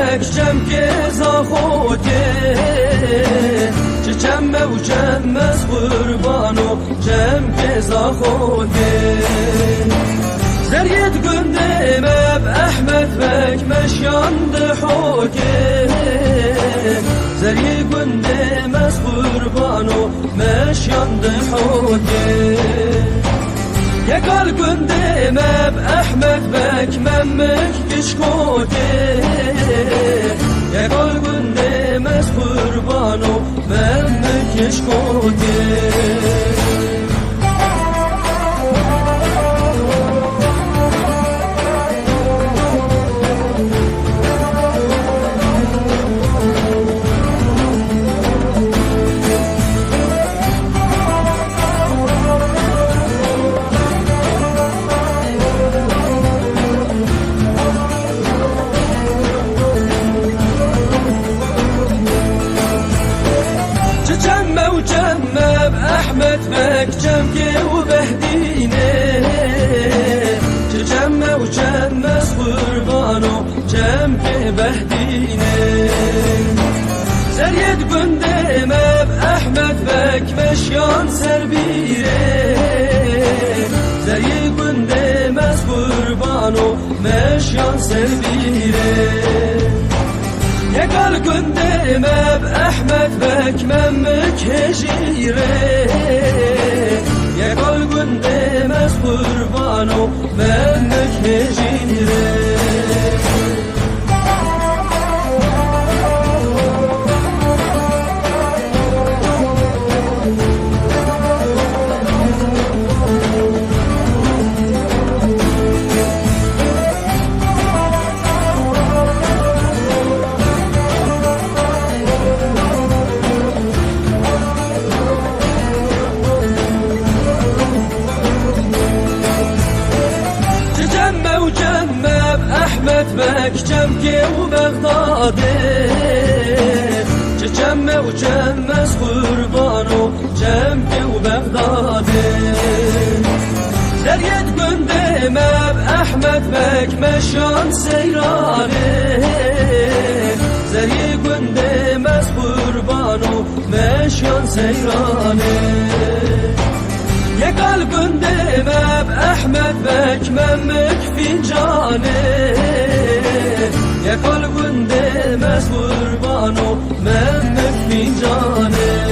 بک جم که زاخوته جمع و جمع از قربانو جمع که زاخوته زریت گنده مب احمد بک مشیان دحوته زری گنده مز قربانو مشیان دحوته یکال گنده مب احمد بک ممک کشکوته یکال گنده مز قربانو ممک کشکوته احمد بک جم که و بهدینه جمع و جمع از قربانو جم که بهدینه زریت گنده مب احمد بک مشیان سر بیره زری گنده مز قربانو مشیان سر بیره یکال گنده مب احمد بک ممک هجیره یکال گنده مز قربانو ممک هجیره احمد بک جم که و بغداده جمع و جمع از قربانو جم که و بغداده زریت گنده مب احمد بک مشان سیرانه زری گنده مز قربانو مشان سیرانه یکال گنده مب احمد بک ممک فینجانه یکال گنده مز قربانو ممک فینجانه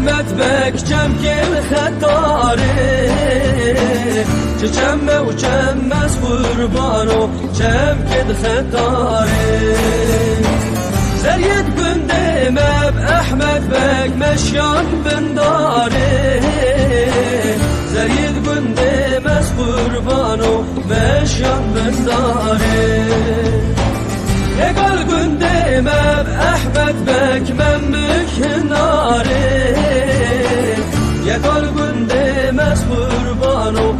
احمد بک جم که خطاره جمع و جمع از قربانو جم که خطاره زریت گنده مب احمد بک مشیان بنداره زریت گنده مز قربانو مشیان بنداره یکال گنده مب احمد بک ممک ناره یکال گنده مز قربانو